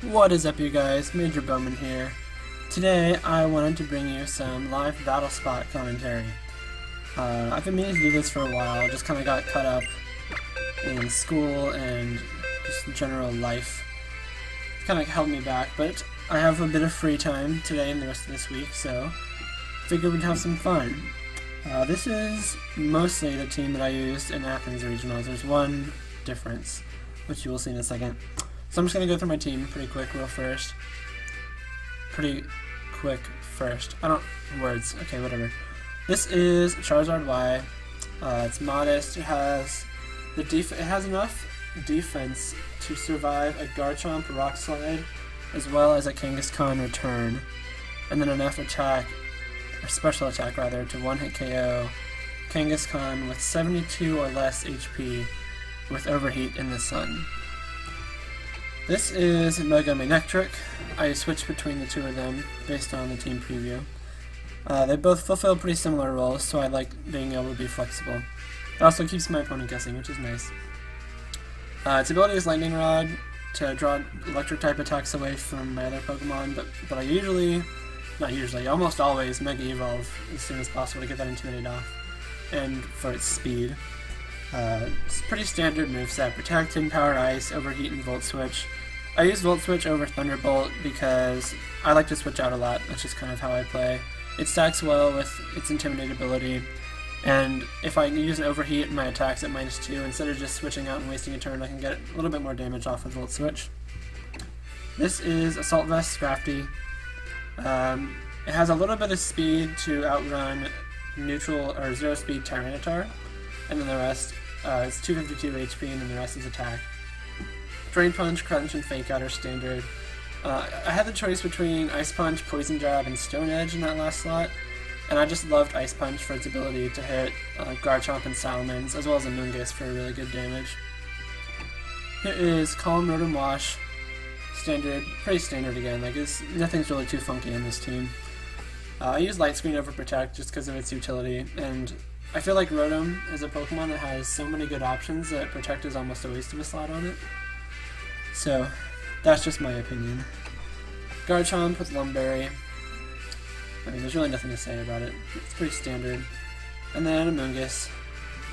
What is up, you guys? MajorBowman here. Today I wanted to bring you some live battle spot commentary. I've been meaning to do this for a while, just kind of got caught up in school and just general life. Kind of held me back, but I have a bit of free time today and the rest of this week, so figured we'd have some fun. This is mostly the team that I used in Athens Regionals. There's one difference, which you will see in a second. So I'm just going to go through my team pretty quick first. I don't... words. Okay, whatever. This is Charizard Y. It's modest. It has enough defense to survive a Garchomp Rock Slide, as well as a Kangaskhan return. And then enough attack, or special attack rather, to one-hit KO Kangaskhan with 72 or less HP with Overheat in the Sun. This is Mega Manectric. I switched between the two of them based on the team preview. They both fulfill pretty similar roles, so I like being able to be flexible. It also keeps my opponent guessing, which is nice. Its ability is Lightning Rod to draw electric type attacks away from my other Pokemon, but I almost always Mega Evolve as soon as possible to get that Intimidate off, and for its speed. It's pretty standard moveset: Protect, Hidden Power, Ice, Overheat, and Volt Switch. I use Volt Switch over Thunderbolt because I like to switch out a lot. That's just kind of how I play. It stacks well with its Intimidate ability, and if I use an Overheat in my attacks at -2, instead of just switching out and wasting a turn, I can get a little bit more damage off with Volt Switch. This is Assault Vest Scrafty. It has a little bit of speed to outrun neutral or zero speed Tyranitar, and then the rest is 252 HP, and then the rest is attack. Drain Punch, Crunch, and Fake Out are standard. I had the choice between Ice Punch, Poison Jab, and Stone Edge in that last slot, and I just loved Ice Punch for its ability to hit Garchomp and Salamence, as well as Amoonguss for really good damage. Here is Calm, Rotom Wash. Standard, pretty standard again. Nothing's really too funky in this team. I use Light Screen over Protect just because of its utility, and I feel like Rotom is a Pokemon that has so many good options that Protect is almost a waste of a slot on it. So, that's just my opinion. Garchomp with Lumberry. I mean, there's really nothing to say about it. It's pretty standard. And then Amoonguss.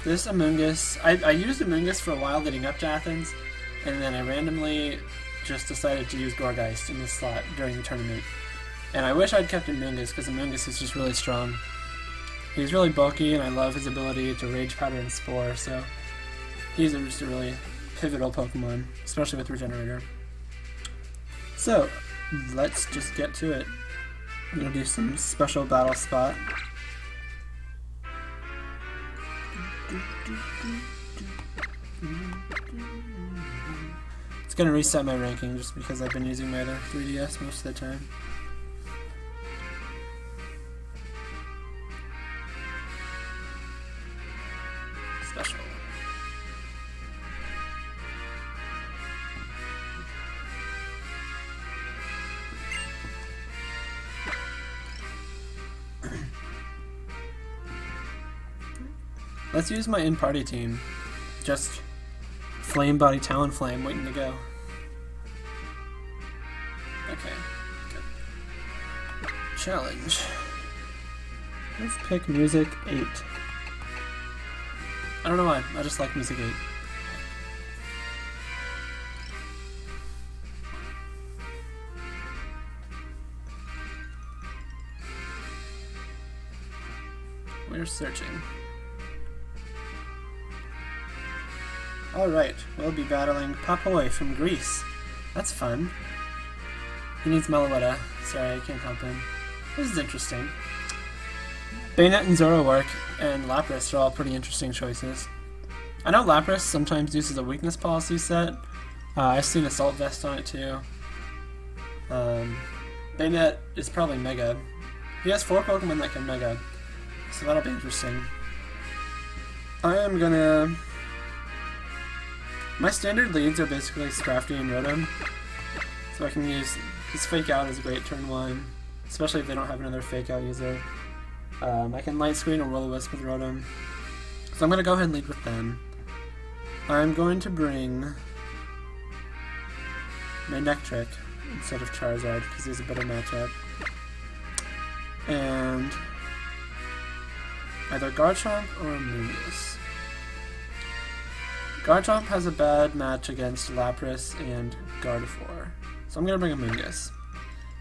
This Amoonguss, I used Amoonguss for a while leading up to Athens, and then I randomly just decided to use Gourgeist in this slot during the tournament. And I wish I'd kept Amoonguss, because Amoonguss is just really strong. He's really bulky, and I love his ability to Rage Powder and Spore, so he's just a really pivotal Pokemon, especially with Regenerator. So, let's just get to it. I'm going to do some special battle spot. It's going to reset my ranking just because I've been using my other 3DS most of the time. Special. Let's use my in-party team. Just Flame Body Talonflame waiting to go. Okay, good. Challenge. Let's pick Music 8. I don't know why, I just like Music 8. We're searching. Alright, we'll be battling Papoy from Greece. That's fun. He needs Meloetta. Sorry, I can't help him. This is interesting. Bayonet and Zoroark and Lapras are all pretty interesting choices. I know Lapras sometimes uses a weakness policy set. I've seen Assault Vest on it too. Bayonet is probably Mega. He has 4 Pokemon that can Mega, so that'll be interesting. I am gonna... My standard leads are basically Scrafty and Rotom, so I can use his Fake Out as a great turn 1, especially if they don't have another Fake Out user. I can Light Screen or Will-O-Wisp with Rotom, so I'm going to go ahead and lead with them. I'm going to bring my neck trick instead of Charizard because he's a better matchup. And either Garchomp or Mungus. Garchomp has a bad match against Lapras and Gardevoir, so I'm going to bring a Mungus.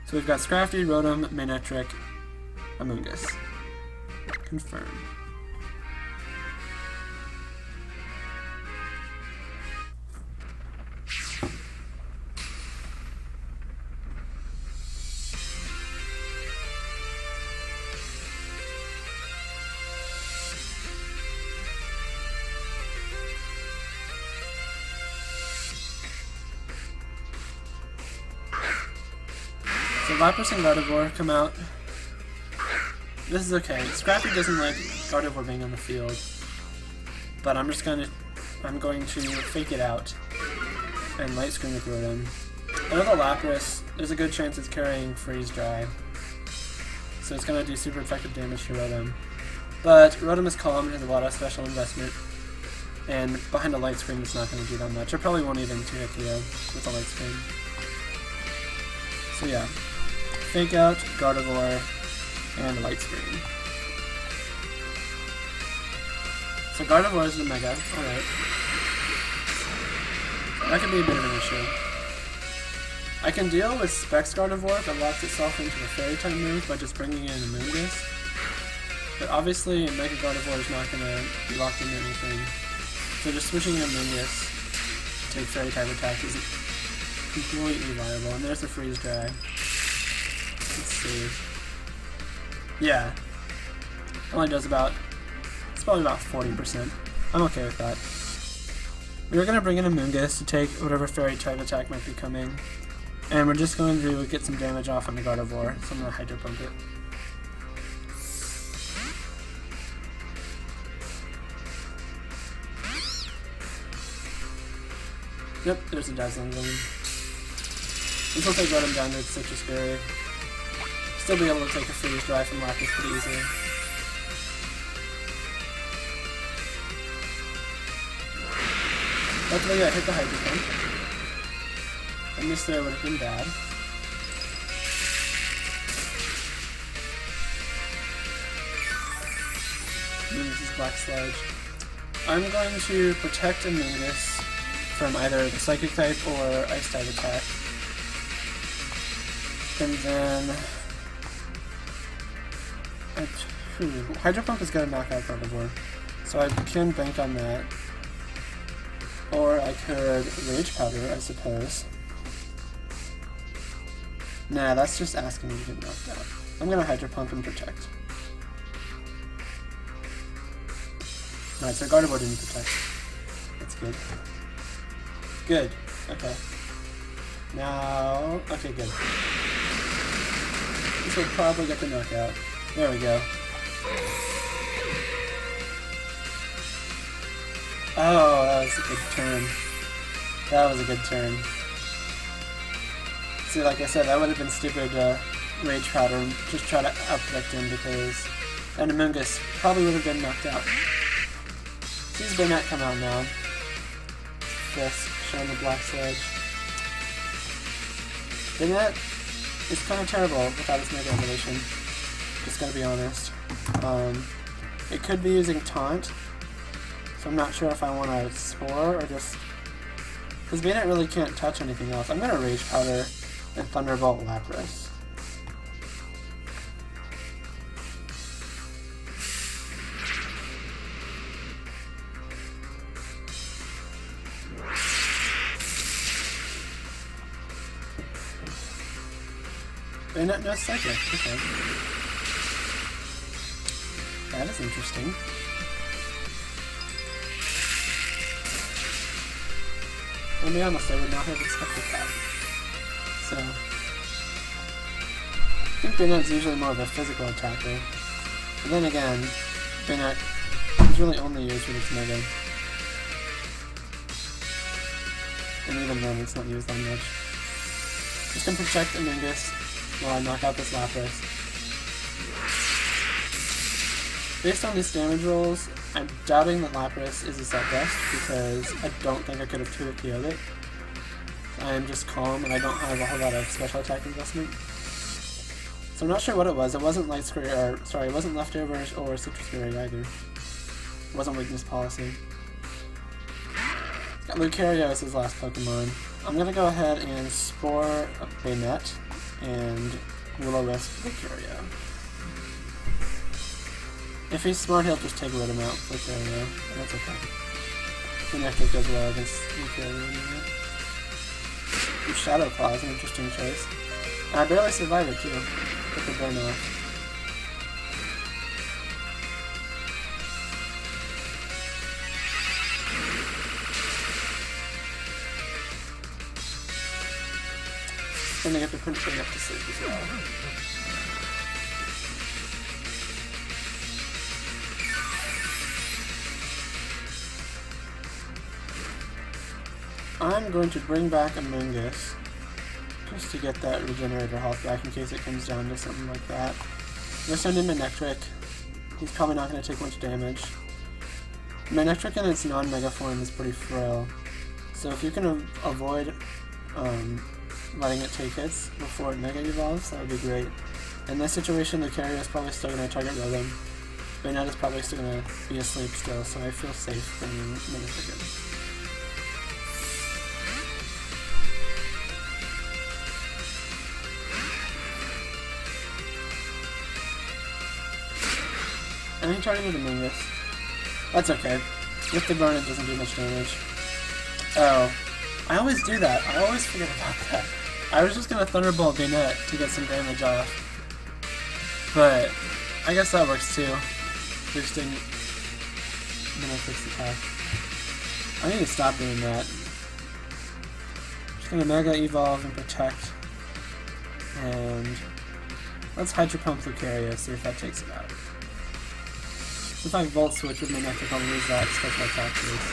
So we've got Scrafty, Rotom, Manectric, a Mungus. Confirm. So Lapras and Gardevoir come out. This is okay. Scrappy doesn't like Gardevoir being on the field, but I'm going to fake it out and Light Screen with Rotom. I know the Lapras, there's a good chance it's carrying Freeze Dry, so it's going to do super effective damage to Rotom. But Rotom is calm and has a lot of special investment, and behind a Light Screen it's not going to do that much. I probably won't even 2-hit KO with a Light Screen. So yeah, fake out, Gardevoir, and Light Screen. So Gardevoir is the Mega, alright. That could be a bit of an issue. I can deal with Specs Gardevoir if it locks itself into a Fairy type move by just bringing in a Mungus. But obviously Mega Gardevoir is not going to be locked into anything. So just switching in a Mungus to take Fairy type attacks isn't completely viable. And there's the Freeze Dry. Let's see. Yeah. Only does it's probably about 40%. I'm okay with that. We're going to bring in a Mungus to take whatever Fairy type attack might be coming. And we're just going to get some damage off on the Gardevoir, so I'm going to Hydro Pump it. Yep, there's a Dazzling Gleam. This will take Rotom down to its Citrus Berry. Still be able to take a Freeze Dry from Lapras pretty easily. Luckily I hit the Hydro Pump. A miss there would have been bad. Mungus' Black Sludge. I'm going to protect a Mungus from either the Psychic type or Ice type attack. And then Hydro Pump is going to knock out Gardevoir, so I can bank on that. Or I could Rage Powder, I suppose. Nah, that's just asking me to get knocked out. I'm going to Hydro Pump and protect. Alright, so Gardevoir didn't protect. That's good. Good. Okay. Now... okay, good. This will probably get the knockout. There we go. Oh, that was a good turn. That was a good turn. See, like I said, that would have been stupid to Rage Powder and just try to out-protect him because... and the Mungus probably would have been knocked out. Sees Banette come out now. Fisk, showing the Black Sludge. Banette is kind of terrible without its Mega Evolution. Just gotta be honest. It could be using Taunt, so I'm not sure if I want to Spore or just... because Banette really can't touch anything else. I'm gonna Rage Powder and Thunderbolt Lapras. Banette knows Psychic, okay. That is interesting. I'll be honest, I would not have expected that. So, I think Banette's usually more of a physical attacker. But then again, Banette is really only used with its Mega. And even then, it's not used that much. Just gonna protect Mungus while I knock out this Lapras. Based on these damage rolls, I'm doubting that Lapras is a set best because I don't think I could have 2-hit KO'd it. I'm just calm and I don't have a whole lot of special attack investment. So I'm not sure what it was. It wasn't Light Scurry, or sorry, it wasn't Leftovers or Citrus Fury either. It wasn't Weakness Policy. Got Lucario as his last Pokemon. I'm gonna go ahead and Spore a Bayonet and Will-O-Wisp Lucario. If he's smart, he'll just take Root him out for Lucario, but that's okay. Electric does well against Lucario anyway. Shadow Claw is an interesting choice. And I barely survived it too. Took the burn off. And they get to put thing up to sleep as well. I'm going to bring back Amoonguss just to get that regenerator health back in case it comes down to something like that. I'm going to send in Manectric. He's probably not going to take much damage. Manectric in its non-mega form is pretty frail, so if you can avoid letting it take hits before it mega evolves, that would be great. In this situation, the carrier is probably still going to target Rhythm. Bayonet is probably still going to be asleep still, so I feel safe bringing Manectric in. And he targeted Amoonguss. That's okay. With the burn, it doesn't do much damage. Oh. I always do that. I always forget about that. I was just gonna Thunderbolt Bayonet to get some damage off. But I guess that works too. Boosting Manectric's attack. I need to stop doing that. Just gonna Mega Evolve and Protect. And let's Hydro Pump Lucario, see if that takes it out. If I Volt Switch with Manectric, I'll lose that special attack boost.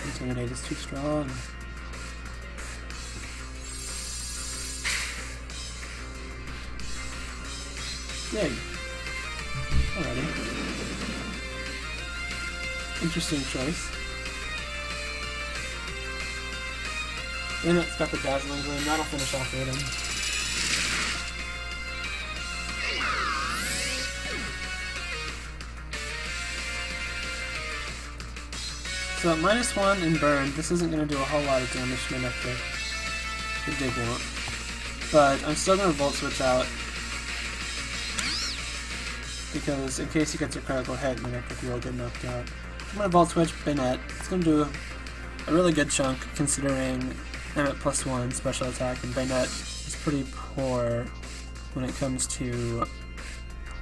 Intimidate is too strong. Dig. Alrighty. Interesting choice. And it's got the Dazzling Gleam, that'll finish off Rhythm. So at -1 in Burn, this isn't going to do a whole lot of damage to Manectric. The Dig won't. But I'm still going to Volt Switch out. Because in case he gets a critical hit, Manectric will get knocked out. I'm going to Volt Switch Bayonet. It's going to do a really good chunk considering I'm at +1 special attack, and Bayonet is pretty poor when it comes to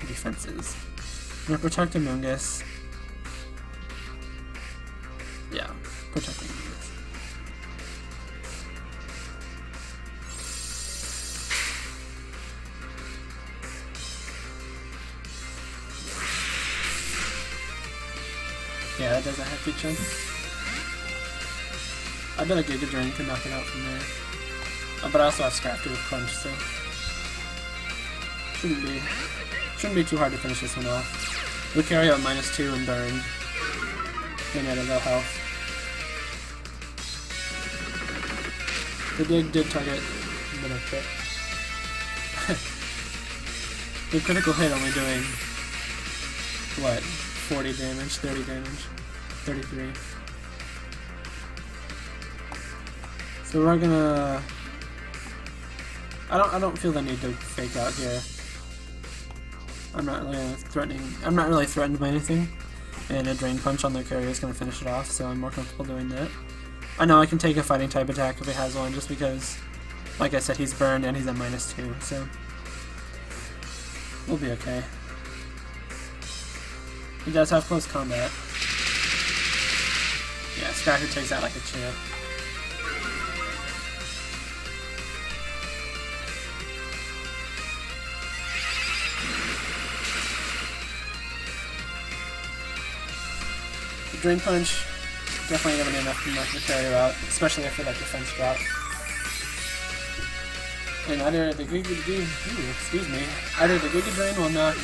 defenses. I'm going to protect Amoonguss. Yeah, protecting Amoonguss. Yeah, that does a hefty chunk. I bet a Giga Drain could knock it out from there. But I also have Scrafty with Crunch, so shouldn't be too hard to finish this one off. Lucario at -2 and Burn. And at a low health. The Dig did target Manectric. The critical hit only doing what? 40 damage, 30 damage, 33. So we're gonna. I don't feel the need to fake out here. I'm not really threatened by anything, and a Drain Punch on the carrier is gonna finish it off. So I'm more comfortable doing that. I know I can take a Fighting type attack if he has one, just because, like I said, he's burned and he's at -2, so we'll be okay. He does have close combat. Yeah, Scrafty takes that like a champ. Drain Punch, definitely going to be enough to knock the carrier out, especially after that defense drop. And either the Giga Drain will knock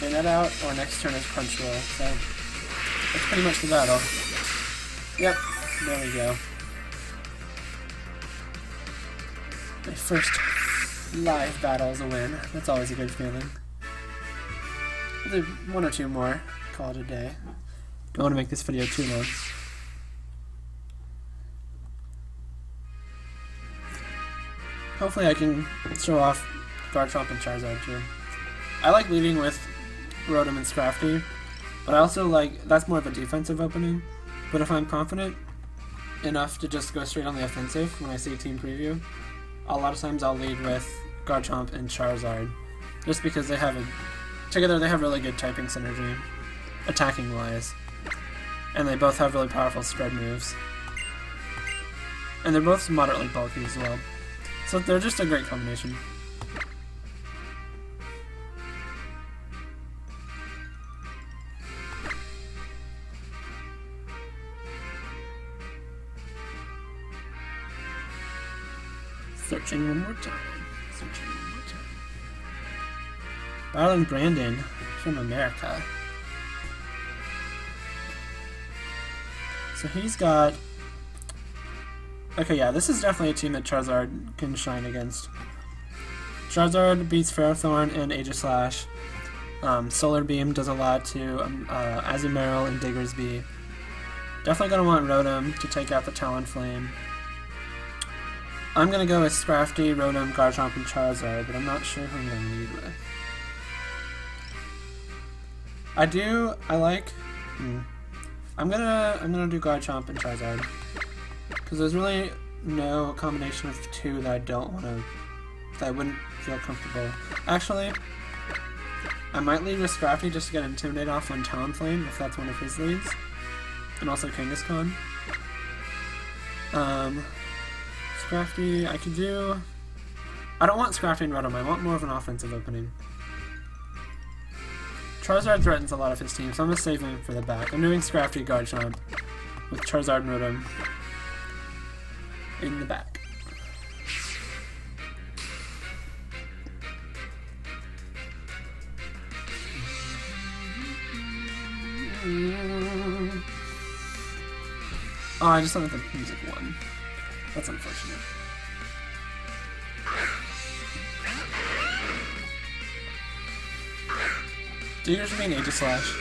Bayonet out, or next turn is Crunch Roll. So that's pretty much the battle. Yep, there we go. My first live battle is a win. That's always a good feeling. I'll do one or two more. Call it a day. Don't want to make this video too long. Hopefully I can show off Garchomp and Charizard too. I like leading with Rotom and Scrafty, but I also like, that's more of a defensive opening. But if I'm confident enough to just go straight on the offensive when I see team preview, a lot of times I'll lead with Garchomp and Charizard, just because they have together they have really good typing synergy, attacking wise, and they both have really powerful spread moves, and they're both moderately bulky as well. So they're just a great combination. Searching one more time. Searching one more time. Battling Brandon from America. So he's got... Okay, yeah, this is definitely a team that Charizard can shine against. Charizard beats Ferrothorn and Aegislash. Solar Beam does a lot to Azumarill and Diggersby. Definitely gonna want Rotom to take out the Talonflame. I'm gonna go with Scrafty, Rotom, Garchomp, and Charizard, but I'm not sure who I'm gonna lead with. I'm gonna do Garchomp and Charizard, because there's really no combination of two that I wouldn't feel comfortable. Actually, I might lead with Scrafty just to get Intimidate off on Talonflame, if that's one of his leads, and also Kangaskhan. Scrafty, I could do... I don't want Scrafty and Rotom, I want more of an offensive opening. Charizard threatens a lot of his team, so I'm going to save him for the back. I'm doing Scrafty Garchomp with Charizard and Rotom in the back. Oh, I just wanted the music one. That's unfortunate. Diggersby and Aegislash.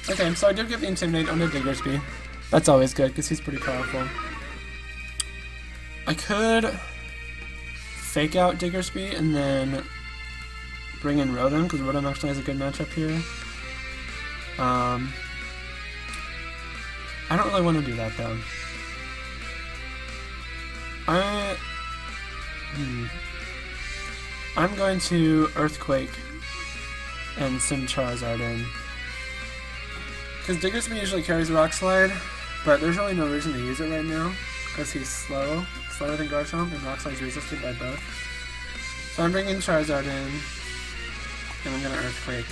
Okay, so I did get the Intimidate onto Diggersby. That's always good, because he's pretty powerful. I could fake out Diggersby and then bring in Rotom, because Rotom actually has a good matchup here. I don't really want to do that, though. I'm going to Earthquake and send Charizard in. Because Diggersby usually carries Rock Slide, but there's really no reason to use it right now, because he's slower than Garchomp, and Rock Slide's resisted by both. So I'm bringing Charizard in, and I'm going to Earthquake.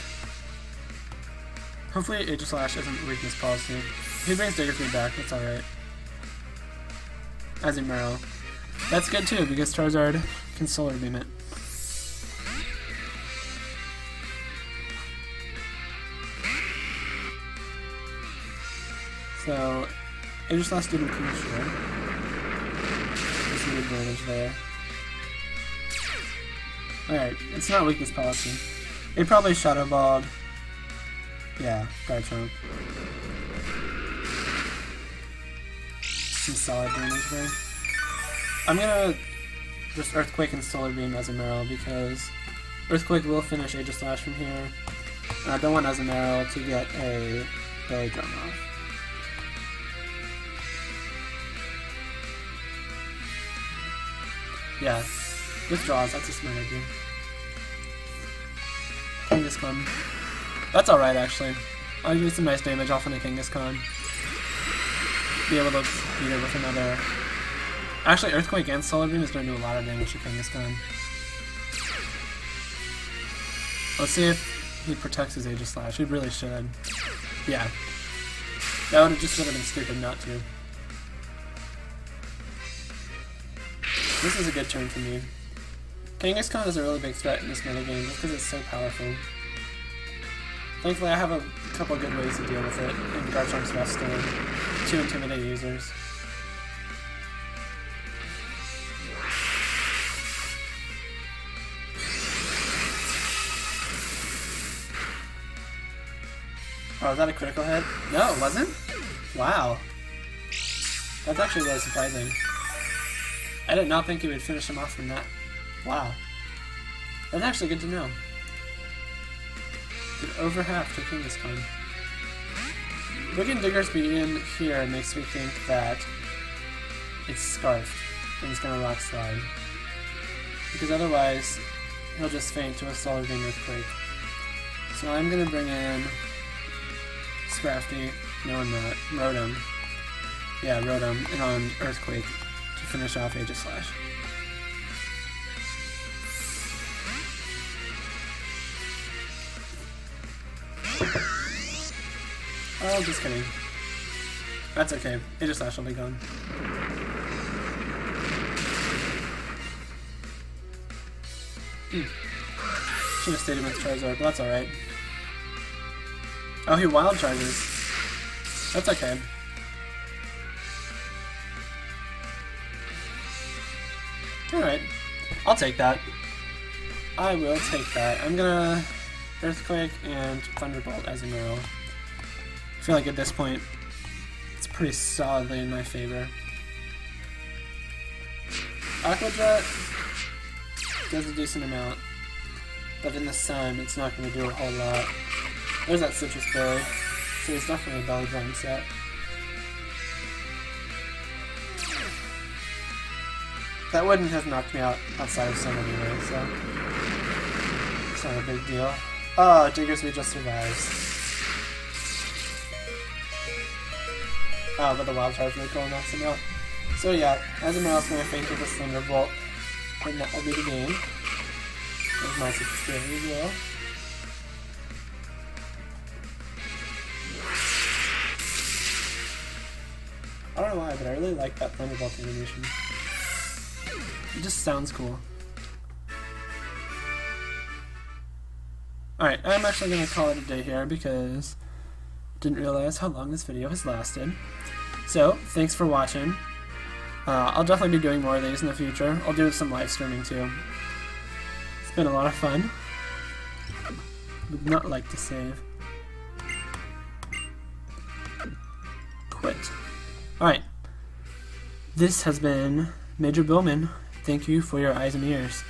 Hopefully Aegislash isn't weakness policy. He brings Diggersby back, that's alright. Azumarill. That's good too, because Charizard can Solar Beam it. So, Aegislash didn't finish here. There's some good damage there. Alright, it's not weakness policy. It probably Shadow Balled. Yeah, Garchomp. Some solid damage there. I'm gonna just Earthquake and Solar Beam Azumarill, because Earthquake will finish Aegislash from here, and I don't want Azumarill to get a Belly Drum off. Yeah, withdraws, that's a smart idea. Kangaskhan. That's alright, actually. I'll do some nice damage off on a Kangaskhan. Be able to beat it with another... Actually, Earthquake and Solar Beam is going to do a lot of damage to Kangaskhan. Let's see if he protects his Aegislash. He really should. Yeah. That would have been stupid not to. This is a good turn for me. Kangaskhan is a really big threat in this metagame just because it's so powerful. Thankfully I have a couple good ways to deal with it in Garchomp's Weststorm to intimidate users. Oh, is that a critical hit? No, it wasn't? Wow. That's actually really surprising. I did not think he would finish him off from that. Wow. That's actually good to know. Did over half to Kangaskhan. Looking Digger's Beacon here makes me think that it's Scarfed and it's gonna Rock Slide. Because otherwise, he'll just faint to a Solar Beam Earthquake. So I'm gonna bring in Scrafty, no I'm not, Rotom. Yeah, Rotom, and on Earthquake to finish off Aegislash. Oh, just kidding. That's okay. Aegislash will be gone. Should have stayed with Charizard, but that's alright. Oh, he Wild Charges. That's okay. Alright. I'll take that. I will take that. I'm gonna Earthquake and Thunderbolt as a Azumarill. I feel like at this point, it's pretty solidly in my favor. Aqua Jet does a decent amount, but in the sun, it's not going to do a whole lot. There's that Citrus Berry, so it's definitely a belly drum set. That wouldn't have knocked me out outside of sun anyway, so it's not a big deal. Oh, Diggersby just survives. Oh, but the Wild Charge really cool knocks him out. So yeah, Azumarill's going to faint with this Thunderbolt, and that will be the game. There's my Citrus Berry as well. I don't know why, but I really like that Thunderbolt animation. It just sounds cool. Alright, I'm actually going to call it a day here because I didn't realize how long this video has lasted. So, thanks for watching. I'll definitely be doing more of these in the future. I'll do some live streaming too. It's been a lot of fun. Would not like to save. Quit. Alright. This has been MajorBowman. Thank you for your eyes and ears.